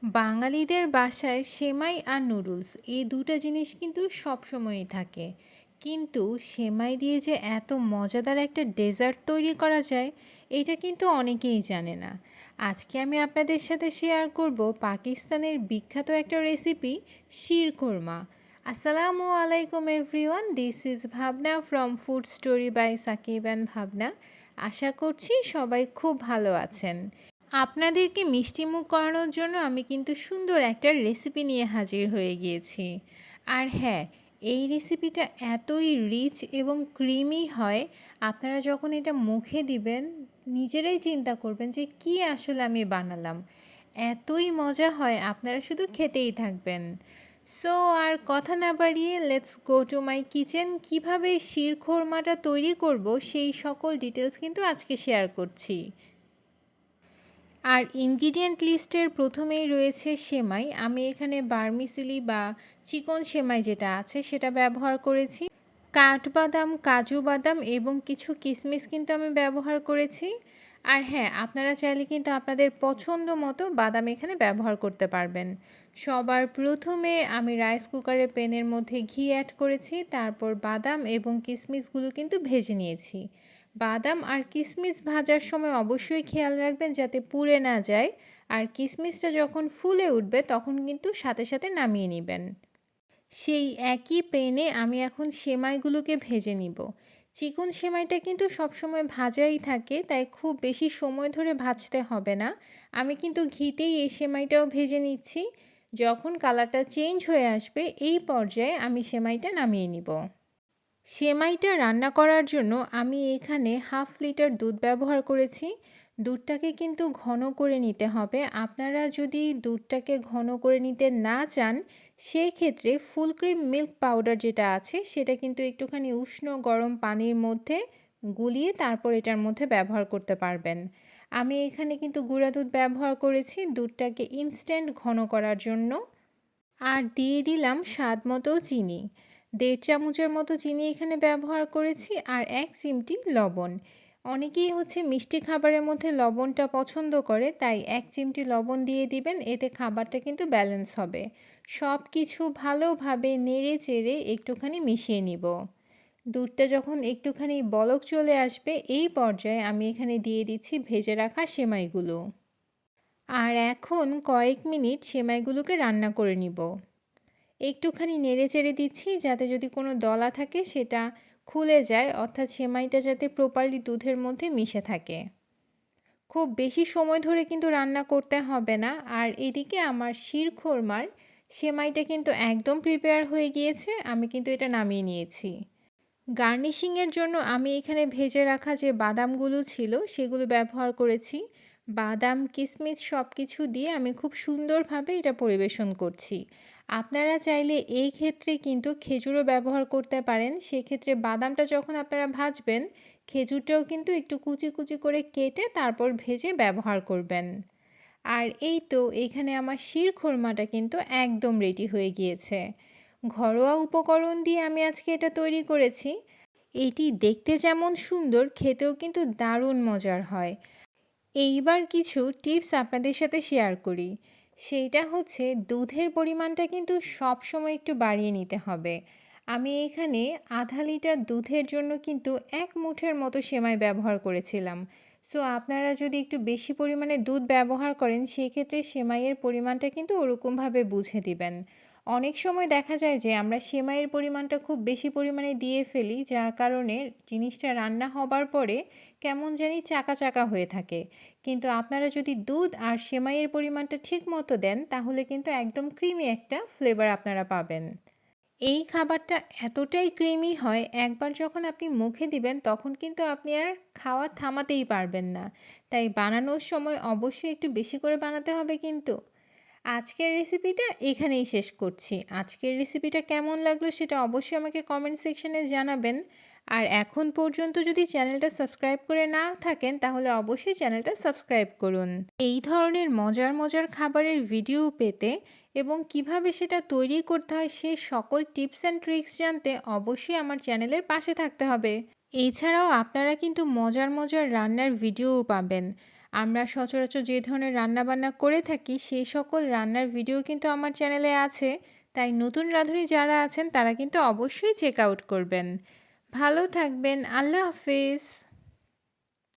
বাঙালিদের বাসায় সেমাই আর নুডলস এই দুটো জিনিস কিন্তু সবসময়ই থাকে। কিন্তু সেমাই দিয়ে যে এত মজাদার একটা ডেজার্ট তৈরি করা যায়, এটা কিন্তু অনেকেই জানে না। আজকে আমি আপনাদের সাথে শেয়ার করব পাকিস্তানের বিখ্যাত একটা রেসিপি, শিরখুরমা। আসসালামু আলাইকুম everyone, this is Bhabna from food story by Sakib and Bhabna. আশা করছি সবাই খুব ভালো আছেন। আপনাদেরকে মিষ্টিমুখ করানোর জন্য আমি কিন্তু সুন্দর একটা রেসিপি নিয়ে হাজির হয়ে গিয়েছি। আর হ্যাঁ, এই রেসিপিটা এতই রিচ এবং ক্রিমি হয়, আপনারা যখন এটা মুখে দিবেন নিজেরাই চিন্তা করবেন যে কি আসলে আমি বানালাম। এতই মজা হয়, আপনারা শুধু খেতেই থাকবেন। সো আর কথা না বাড়িয়ে let's go to my kitchen. কীভাবে শিরখোরমাটা তৈরি করব সেই সকল ডিটেলস কিন্তু আজকে শেয়ার করছি। আর ইনগ্রিডিয়েন্ট লিস্টের প্রথমেই রয়েছে সেমাই। আমি এখানে বার্মিসেলি বা চিকন সেমাই যেটা আছে সেটা ব্যবহার করেছি। কাঠবাদাম, কাজু বাদাম এবং কিছু কিশমিশ কিন্তু আমি ব্যবহার করেছি। আর হ্যাঁ, আপনারা চাইলে কিন্তু আপনাদের পছন্দ মতো বাদাম এখানে ব্যবহার করতে পারবেন। সবার প্রথমে আমি রাইস কুকারে প্যানের মধ্যে ঘি অ্যাড করেছি, তারপর বাদাম এবং কিশমিশগুলো কিন্তু ভেজে নিয়েছি। বাদাম আর কিশমিশ ভাজার সময় অবশ্যই খেয়াল রাখবেন যাতে পুড়ে না যায়, আর কিশমিশটা যখন ফুলে উঠবে তখন কিন্তু সাথে সাথে নামিয়ে নেবেন। সেই একই প্যানে আমি এখন সেমাইগুলোকে ভেজে নিব। চিকন সেমাইটা কিন্তু সবসময় ভাজাই থাকে, তাই খুব বেশি সময় ধরে ভাজতে হবে না। আমি কিন্তু ঘিতেই এই সেমাইটাও ভেজে নিচ্ছি। যখন কালারটা চেঞ্জ হয়ে আসবে এই পর্যায়ে আমি সেমাইটা নামিয়ে নিব। সেমাইটা রান্না করার জন্য আমি এখানে 1/2 লিটার দুধ ব্যবহার করেছি। দুধটাকে কিন্তু ঘন করে নিতে হবে। আপনারা যদি দুধটাকে ঘন করে নিতে না চান, সেক্ষেত্রে ফুল ক্রিম মিল্ক পাউডার যেটা আছে সেটা কিন্তু একটুখানি উষ্ণ গরম পানির মধ্যে গুলিয়ে তারপর এটার মধ্যে ব্যবহার করতে পারবেন। আমি এখানে কিন্তু গুঁড়া দুধ ব্যবহার করেছি দুধটাকে ইনস্ট্যান্ট ঘন করার জন্য। আর দিয়ে দিলাম স্বাদ মতো চিনি। 1.5 চামচের মতো চিনি এখানে ব্যবহার করেছি, আর 1 চিমটি লবণ। অনেকেই মিষ্টি খাবারের মধ্যে লবণটা পছন্দ করে, তাই 1 চিমটি লবণ দিয়ে দিবেন, এতে খাবারটা কিন্তু ব্যালেন্স হবে। সব কিছু ভালোভাবে নেড়ে চেড়ে একটুখানি মিশিয়ে নিব। দুধটা যখন একটুখানি বলক চলে আসবে এই পর্যায়ে আমি এখানে দিয়ে দিচ্ছি ভেজে রাখা সেমাইগুলো। আর এখন কয়েক মিনিট সেমাইগুলোকে রান্না করে নিব। একটুখানি নেড়ে চেড়ে দিচ্ছি যাতে যদি কোনো দলা থাকে সেটা খুলে যায়, অর্থাৎ সেমাইটা যাতে প্রপারলি দুধের মধ্যে মিশে থাকে। খুব বেশি সময় ধরে কিন্তু রান্না করতে হবে না। আর এদিকে আমার শিরখোরমার সেমাইটা কিন্তু একদম প্রিপেয়ার হয়ে গিয়েছে, আমি কিন্তু এটা নামিয়ে নিয়েছি। গার্নিশিংয়ের জন্য আমি এখানে ভেজে রাখা যে বাদামগুলো ছিল সেগুলো ব্যবহার করেছি। বাদাম, কিশমিশ সব কিছু দিয়ে আমি খুব সুন্দরভাবে এটা পরিবেশন করছি। আপনারা চাইলে এই ক্ষেত্রে কিন্তু খেজুরও ব্যবহার করতে পারেন। সেক্ষেত্রে বাদামটা যখন আপনারা ভাজবেন, খেজুরটাও কিন্তু একটু কুচি কুচি করে কেটে তারপর ভেজে ব্যবহার করবেন। আর এই তো এখানে আমার শিরখোরমাটা কিন্তু একদম রেডি হয়ে গিয়েছে। ঘরোয়া উপকরণ দিয়ে আমি আজকে এটা তৈরি করেছি। এটি দেখতে যেমন সুন্দর, খেতেও কিন্তু দারুণ মজার হয়। এইবার কিছু টিপস আপনাদের সাথে শেয়ার করি। সেইটা দুধের পরিমাণটা কিন্তু সবসময় একটু বাড়িয়ে নিতে হবে। আমি এখানে আধা লিটার দুধের জন্য কিন্তু 1 মুঠের মতো সেমাই ব্যবহার করেছিলাম। সো আপনারা যদি একটু বেশি পরিমাণে দুধ ব্যবহার করেন সেক্ষেত্রে সেমাইয়ের পরিমাণটা কিন্তু ওরকমভাবে বুঝে দিবেন। অনেক সময় দেখা যায় যে আমরা সেমাইয়ের পরিমাণটা খুব বেশি পরিমাণে দিয়ে ফেলি, যার কারণে জিনিসটা রান্না হবার পরে কেমন জানি চাকা চাকা হয়ে থাকে। কিন্তু আপনারা যদি দুধ আর সেমাইয়ের পরিমাণটা ঠিক মতো দেন তাহলে কিন্তু একদম ক্রিমি একটা ফ্লেভার আপনারা পাবেন। এই খাবারটা এতটাই ক্রিমি হয়, একবার যখন আপনি মুখে দিবেন তখন কিন্তু আপনি আর খাওয়া থামাতেই পারবেন না। তাই বানানোর সময় অবশ্যই একটু বেশি করে বানাতে হবে কিন্তু। আজকের রেসিপিটা এখানেই শেষ করছি। আজকের রেসিপিটা কেমন লাগলো সেটা অবশ্যই আমাকে কমেন্ট সেকশনে জানাবেন। আর এখন পর্যন্ত যদি চ্যানেলটা সাবস্ক্রাইব করে না থাকেন তাহলে অবশ্যই চ্যানেলটা সাবস্ক্রাইব করুন। এই ধরনের মজার মজার খাবারের ভিডিও পেতে এবং কিভাবে সেটা তৈরি করতে হয় সে সকল টিপস অ্যান্ড ট্রিক্স জানতে অবশ্যই আমার চ্যানেলের পাশে থাকতে হবে। এছাড়াও আপনারা কিন্তু মজার মজার রান্নার ভিডিওও পাবেন। আমরা সচরাচর যে ধরনের রান্নাবান্না করে থাকি সেই সকল রান্নার ভিডিও কিন্তু আমার চ্যানেলে আছে। তাই নতুন রাঁধুনি যারা আছেন তারা কিন্তু অবশ্যই চেক আউট করবেন। ভালো থাকবেন। আল্লাহ হাফেজ।